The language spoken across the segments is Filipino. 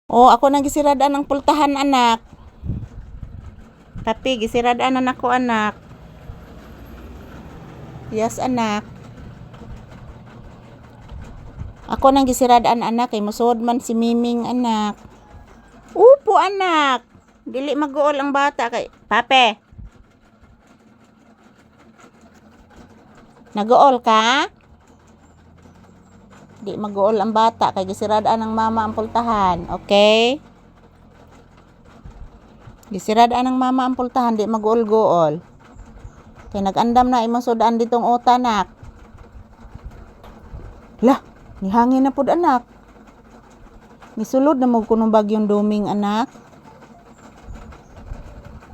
Oh, ako nang gisiradaan ng pultahan, anak. Papi, gisiradaan na ako, anak. Yes, anak. Ako nang gisiradaan, anak. Kay musod man si Miming, anak. Upo, anak. Dili mag-uol ang bata kay Pape. Nag-uol ka? Di mag-uol ang bata kay gisiradaan ng mama ang pultahan, okay? Gisiradaan ng mama ang pultahan, di mag-uol-guol. Kay nag-andam na imong sudaan ditong utanak. Lah, nihangin na pud, anak. Nisulod na mo kunong bagyong duming, anak.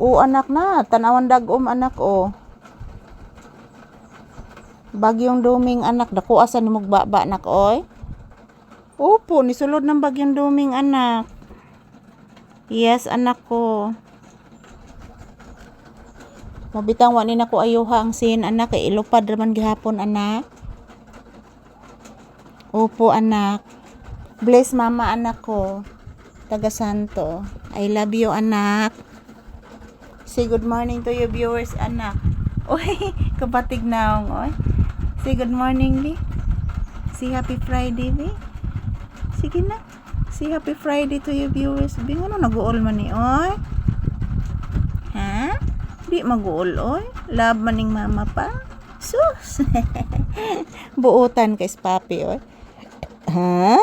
O anak na, tanawan dagom, anak, o. Bagyong duming, anak, dako asa ni mugbaba, anak, oy. Opo, nisulod ng bagyong duming, anak. Yes, anak ko. Mabitang wa ni nako ayuha ang sin, anak, kay ilupad raman gihapon, anak. Opo, anak. Bless mama, anak ko. Taga Santo. I love you, anak. Say good morning to your viewers, anak. Oy, kabatig naong, oy. Say good morning, Bi. Say happy Friday, Bi. Sige na. Say happy Friday to your viewers, Bi. Ano nag-uol man ni, oy? Ha? Di mag-uol, oy? Love maning mama pa? Sus! Buutan kay Papi, oy. Ha?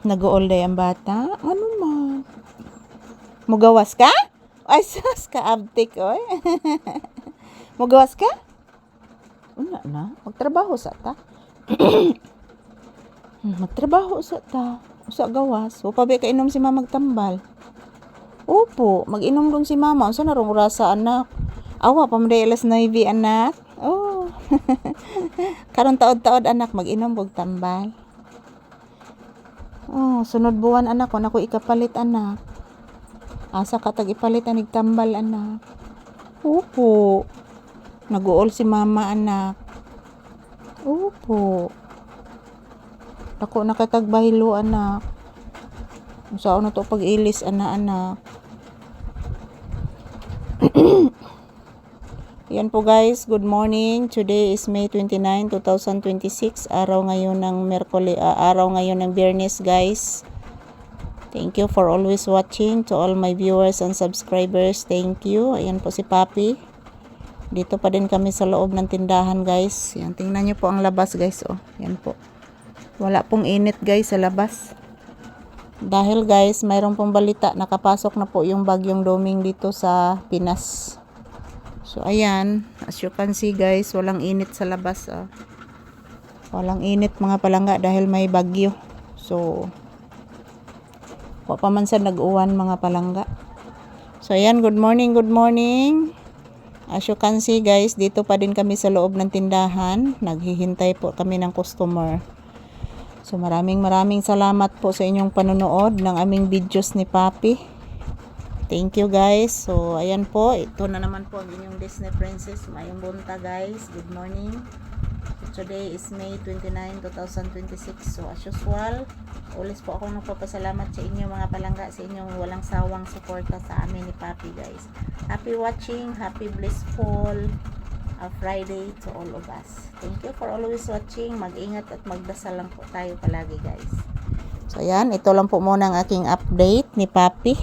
Nag-uol day ang bata? Ano man? Mugawas ka? Ay, sus, kaabtik, oy. Mugawas ka? Una na, magtrabaho sa ta. Magtrabaho sa ta. Usa gawas. O pabi ka inom si mama magtambal. Opo, mag-inom dun si mama. Unsa na rong rasa, anak? Awa, pamaday alas 9, anak. Oh. Karon taod-taod, anak, mag-inom og tambal. Oh, sunod buwan, anak, kung ako ikapalit, anak. Asa ka tag ipalit anig tambal, anak. Opo. Nag-uol si mama, anak. Opo. Dako na katag bahilo, anak. Saan na to pag-ilis, anak. Yan po, guys. Good morning. Today is May 29, 2026. Araw ngayon ng araw ngayon ng Biyernes, guys. Thank you for always watching. To all my viewers and subscribers, thank you. Ayan po si Papi. Dito pa din kami sa loob ng tindahan, guys. Yan, tingnan nyo po ang labas, guys. Oh, yan po. Wala pong init, guys, sa labas. Dahil, guys, mayroon pong balita. Nakapasok na po yung bagyong Doming dito sa Pinas. So, ayan. As you can see, guys, walang init sa labas. Oh. Walang init, mga palangga, dahil may bagyo. So, wa pa man sa nag-uwan, mga palangga. So, ayan. Good morning, good morning. As you can see, guys, dito pa din kami sa loob ng tindahan. Naghihintay po kami ng customer. So maraming salamat po sa inyong panonood ng aming videos ni Papi. Thank you, guys. So ayan po, ito na naman po ang inyong Disney Princess. Mayong bunta, guys. Good morning. So, today is May 29, 2026. So as usual, ulit po akong nagpapasalamat sa inyo, mga palangga, sa inyong walang sawang suporta sa amin ni Papi, guys. Happy watching, happy blissful Friday to all of us. Thank you for always watching. Mag-ingat at magdasal lang po tayo palagi, guys. So ayan, ito lang po muna ang aking update ni Papi.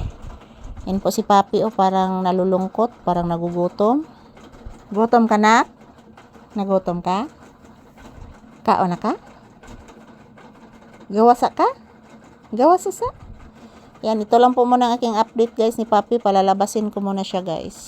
Yan po si Papi, oh, parang nalulungkot, parang nagugutom. Gutom ka na? Nagutom ka? Kaon na ka? Gawasa ka? Gawasa sa? Yan, ito lang po muna ang aking update, guys, ni Papi. Palalabasin ko muna siya, guys.